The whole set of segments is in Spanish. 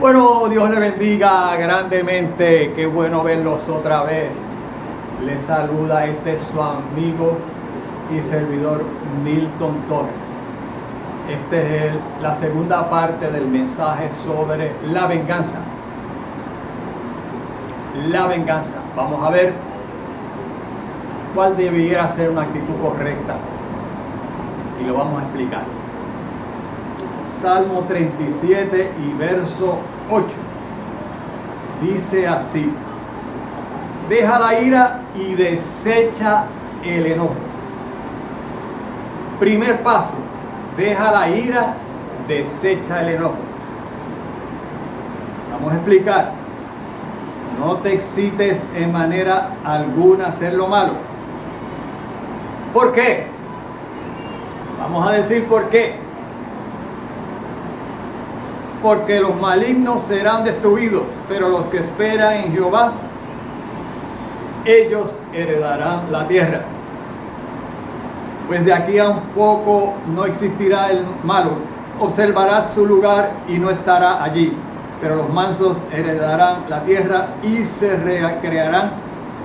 Bueno, Dios le bendiga grandemente. Qué bueno verlos otra vez. Les saluda su amigo y servidor Milton Torres. Esta es la segunda parte del mensaje sobre la venganza. La venganza. Vamos a ver cuál debiera ser una actitud correcta. Y lo vamos a explicar. Salmo 37 y verso 8. Dice así: deja la ira y desecha el enojo. Primer paso: deja la ira, desecha el enojo. Vamos a explicar. No te excites en manera alguna a hacer lo malo. ¿Por qué? Vamos a decir por qué. Porque los malignos serán destruidos, pero los que esperan en Jehová, ellos heredarán la tierra. Pues de aquí a un poco no existirá el malo, observará su lugar y no estará allí, pero los mansos heredarán la tierra y se recrearán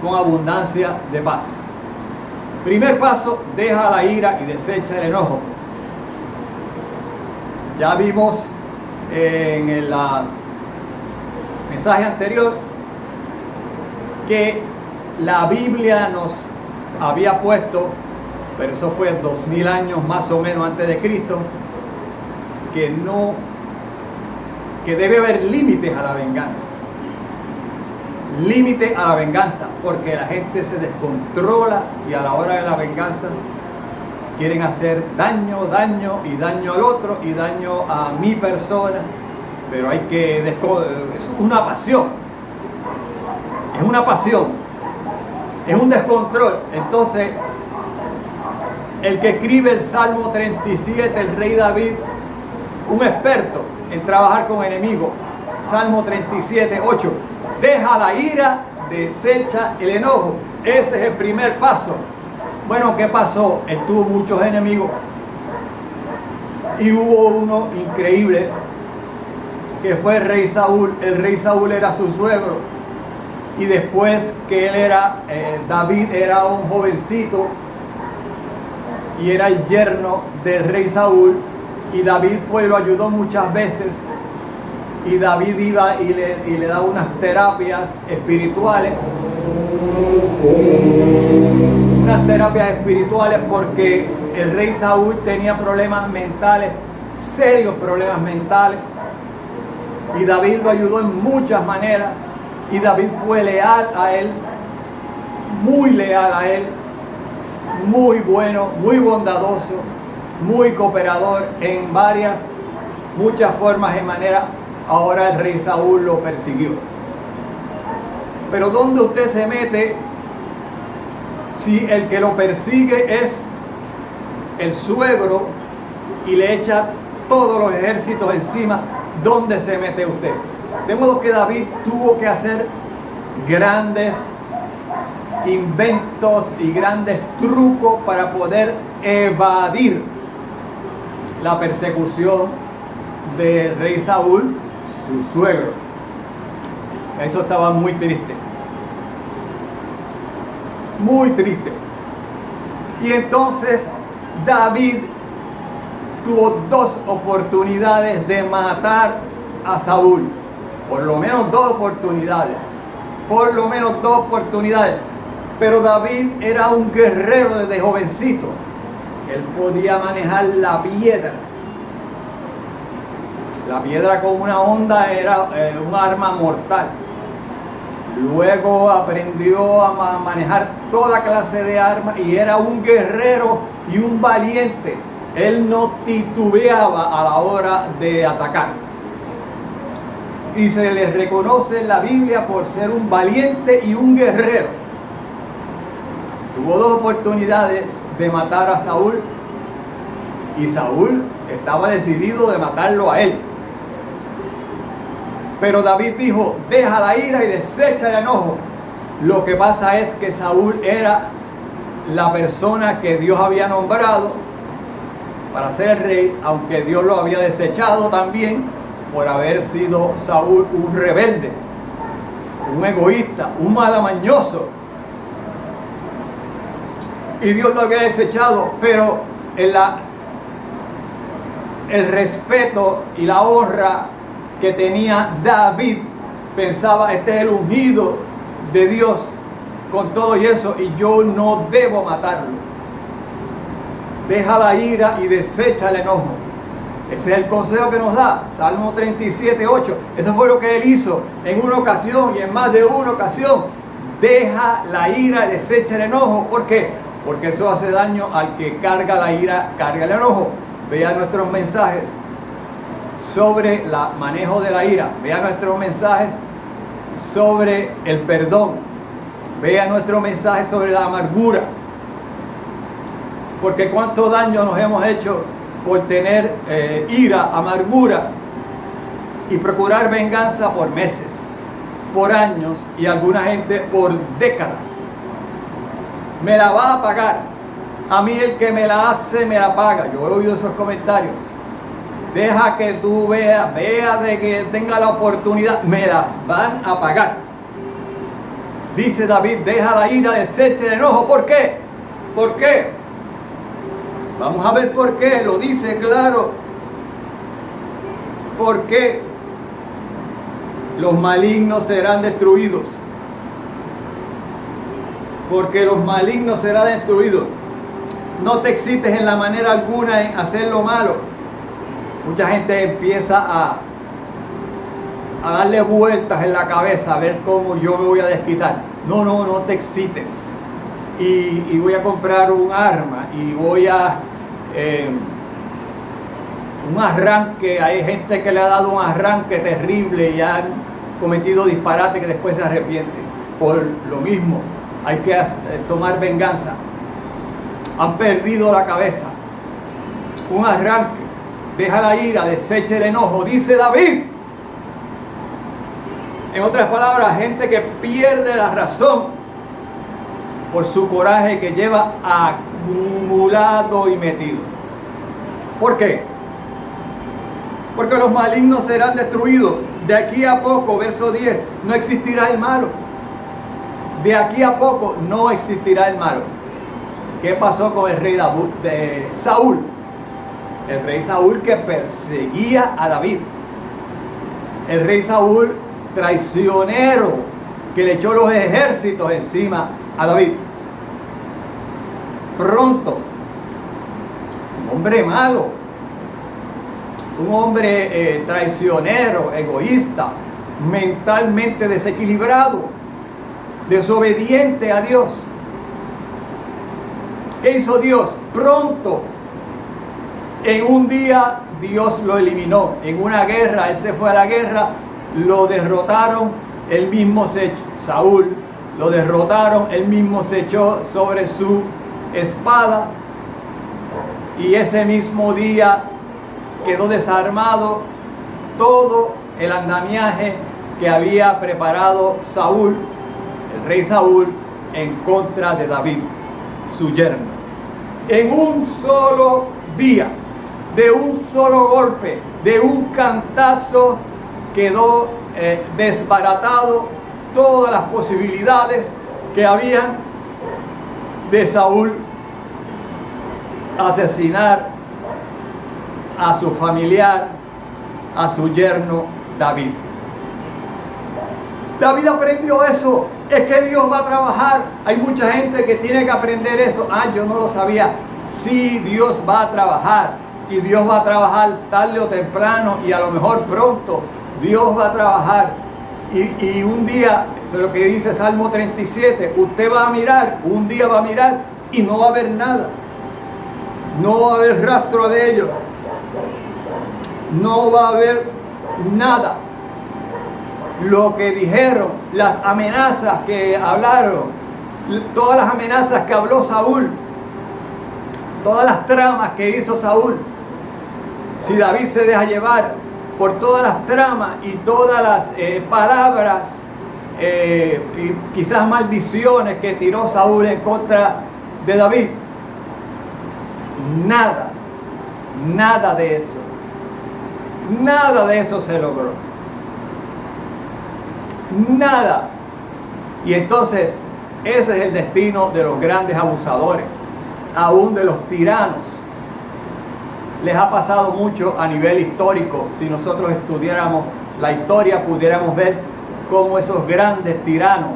con abundancia de paz. Primer paso: deja la ira y desecha el enojo. Ya vimos en el mensaje anterior que la Biblia nos había puesto, pero eso fue 2000 años más o menos antes de Cristo, que debe haber límites a la venganza. Límite a la venganza, porque la gente se descontrola y a la hora de la venganza quieren hacer daño y daño al otro y daño a mi persona, pero hay que es una pasión, es un descontrol. Entonces, el que escribe el Salmo 37, el rey David, un experto en trabajar con enemigos, Salmo 37, 8, deja la ira, desecha el enojo. Ese es el primer paso. Bueno, ¿qué pasó? Él tuvo muchos enemigos y hubo uno increíble que fue el rey Saúl. El rey Saúl era su suegro, y después que él era, David era un jovencito y era el yerno del rey Saúl, y David fue y lo ayudó muchas veces, y David iba y le daba unas terapias espirituales. Porque el rey Saúl tenía problemas mentales, serios problemas mentales, y David lo ayudó en muchas maneras, y David fue leal a él, muy leal a él, muy bueno, muy bondadoso, muy cooperador en muchas formas y maneras. Ahora el rey Saúl lo persiguió. Pero ¿dónde usted se mete si el que lo persigue es el suegro y le echa todos los ejércitos encima? ¿Dónde se mete usted? De modo que David tuvo que hacer grandes inventos y grandes trucos para poder evadir la persecución del rey Saúl, su suegro. Eso estaba muy triste. Muy triste. Y entonces David tuvo dos oportunidades de matar a Saúl. Por lo menos dos oportunidades. Pero David era un guerrero desde jovencito. Él podía manejar la piedra. La piedra con una honda era un arma mortal. Luego aprendió a manejar toda clase de armas y era un guerrero y un valiente. Él no titubeaba a la hora de atacar. Y se le reconoce en la Biblia por ser un valiente y un guerrero. Tuvo dos oportunidades de matar a Saúl, y Saúl estaba decidido de matarlo a él. Pero David dijo: deja la ira y desecha el enojo. Lo que pasa es que Saúl era la persona que Dios había nombrado para ser el rey, aunque Dios lo había desechado también. por haber sido Saúl un rebelde, un egoísta, un malamañoso. Y Dios lo había desechado, pero el respeto y la honra que tenía David, pensaba, este es el ungido de Dios, con todo y eso, y yo no debo matarlo. Deja la ira y desecha el enojo. Ese es el consejo que nos da Salmo 37, 8. Eso fue lo que él hizo en una ocasión y en más de una ocasión. Deja la ira y desecha el enojo. ¿Por qué? Porque eso hace daño al que carga la ira, carga el enojo. Vea nuestros mensajes sobre el manejo de la ira. Vea nuestros mensajes sobre el perdón. Vea nuestro mensaje sobre la amargura. Porque cuánto daño nos hemos hecho por tener ira, amargura y procurar venganza por meses, por años y alguna gente por décadas. Me la va a pagar. A mí el que me la hace me la paga. Yo he oído esos comentarios. Deja que tú veas, vea de que tenga la oportunidad, me las van a pagar. Dice David, deja la ira, desecha el enojo. ¿Por qué? ¿Por qué? Vamos a ver por qué, lo dice claro. Porque los malignos serán destruidos. Porque los malignos serán destruidos. No te excites en la manera alguna en hacer lo malo. Mucha gente empieza a darle vueltas en la cabeza a ver cómo yo me voy a desquitar. No te excites. Y voy a comprar un arma y voy a un arranque. Hay gente que le ha dado un arranque terrible y han cometido disparates que después se arrepienten. Por lo mismo, hay que tomar venganza. Han perdido la cabeza. Un arranque. Deja la ira, desecha el enojo, dice David. En otras palabras, gente que pierde la razón por su coraje que lleva acumulado y metido. ¿Por qué? Porque los malignos serán destruidos. De aquí a poco, verso 10, no existirá el malo. De aquí a poco no existirá el malo. ¿Qué pasó con el rey de Saúl? El rey Saúl que perseguía a David. El rey Saúl traicionero que le echó los ejércitos encima a David. Pronto, un hombre malo, un hombre traicionero, egoísta, mentalmente desequilibrado, desobediente a Dios. ¿Qué hizo Dios? Pronto, en un día Dios lo eliminó. En una guerra, él se fue a la guerra, lo derrotaron, él mismo Saúl lo derrotaron, él mismo se echó sobre su espada y ese mismo día quedó desarmado todo el andamiaje que había preparado Saúl, el rey Saúl, en contra de David, su yerno. En un solo día, de un solo golpe, de un cantazo, quedó desbaratado todas las posibilidades que habían de Saúl asesinar a su familiar, a su yerno David. David aprendió eso. Es que Dios va a trabajar. Hay mucha gente que tiene que aprender eso. Yo no lo sabía. Sí, Dios va a trabajar. Y Dios va a trabajar tarde o temprano y a lo mejor pronto. Dios va a trabajar. Y un día, eso es lo que dice Salmo 37, usted va a mirar, un día va a mirar y no va a haber nada. No va a haber rastro de ellos. No va a haber nada. Lo que dijeron, las amenazas que hablaron, todas las amenazas que habló Saúl, todas las tramas que hizo Saúl, si David se deja llevar por todas las tramas y todas las palabras, y quizás maldiciones que tiró Saúl en contra de David, nada de eso Nada de eso se logró. Nada. Y entonces, ese es el destino de los grandes abusadores, aún de los tiranos. Les ha pasado mucho a nivel histórico. Si nosotros estudiáramos la historia, pudiéramos ver cómo esos grandes tiranos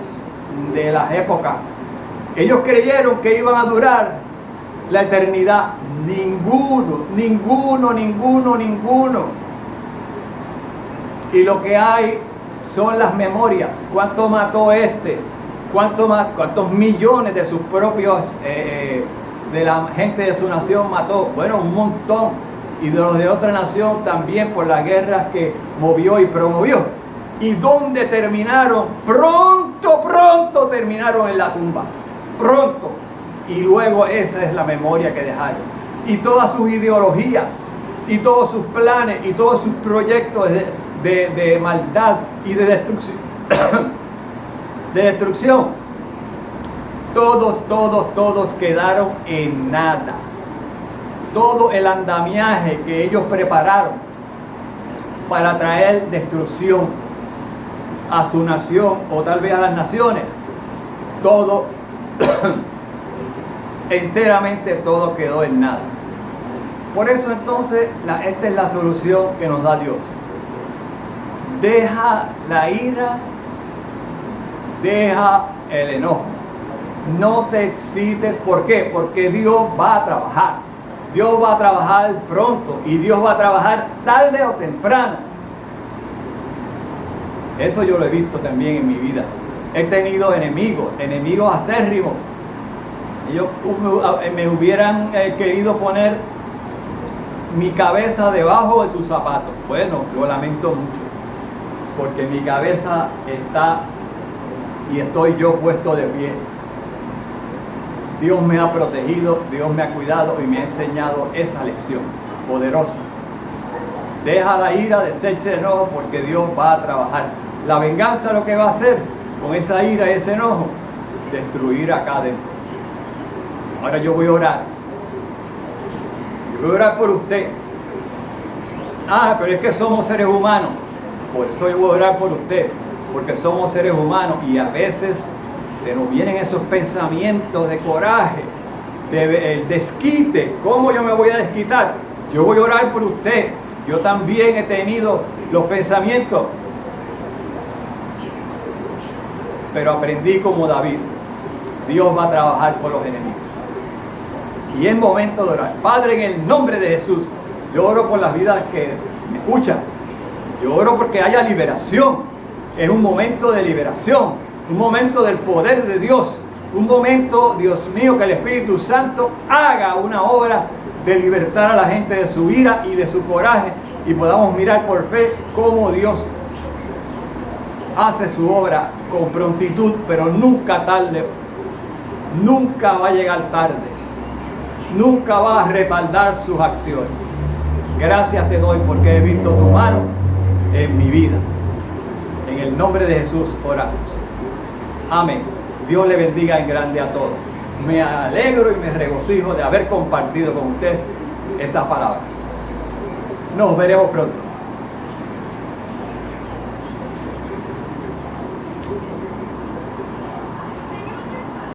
de las épocas, ellos creyeron que iban a durar la eternidad. Ninguno. Y lo que hay son las memorias. ¿Cuánto mató este? ¿Cuántos millones de sus propios, de la gente de su nación mató? Bueno, un montón. Y de los de otra nación también, por las guerras que movió y promovió. ¿Y dónde terminaron? Pronto terminaron en la tumba. Pronto. Y luego esa es la memoria que dejaron. Y todas sus ideologías, y todos sus planes, y todos sus proyectos de maldad y de destrucción. Todos quedaron en nada. Todo el andamiaje que ellos prepararon para traer destrucción a su nación o tal vez a las naciones, todo enteramente todo quedó en nada. Por eso entonces esta es la solución que nos da Dios. Deja la ira, deja el enojo, no te excites. ¿Por qué? Porque Dios va a trabajar. Dios va a trabajar pronto y Dios va a trabajar tarde o temprano. Eso yo lo he visto también en mi vida. He tenido enemigos acérrimos. Ellos me hubieran querido poner mi cabeza debajo de sus zapatos. Bueno, yo lamento mucho, porque mi cabeza está y estoy yo puesto de pie. Dios me ha protegido, Dios me ha cuidado y me ha enseñado esa lección poderosa. Deja la ira, desecha el enojo, porque Dios va a trabajar. La venganza lo que va a hacer con esa ira y ese enojo, destruir acá adentro. Ahora yo voy a orar. Yo voy a orar por usted. Pero es que somos seres humanos. Por eso yo voy a orar por usted, porque somos seres humanos y a veces se nos vienen esos pensamientos de coraje, de desquite. ¿Cómo yo me voy a desquitar? Yo voy a orar por usted. Yo también he tenido los pensamientos, pero aprendí como David. Dios va a trabajar por los enemigos. Y es momento de orar. Padre, en el nombre de Jesús, yo oro por las vidas que me escuchan. Yo oro porque haya liberación. Es un momento de liberación, un momento del poder de Dios, un momento, Dios mío, que el Espíritu Santo haga una obra de libertar a la gente de su ira y de su coraje, y podamos mirar por fe cómo Dios hace su obra con prontitud, pero nunca tarde. Nunca va a llegar tarde, nunca va a retardar sus acciones. Gracias te doy porque he visto tu mano en mi vida. En el nombre de Jesús oramos. Amén. Dios le bendiga en grande a todos. Me alegro y me regocijo de haber compartido con ustedes estas palabras. Nos veremos pronto.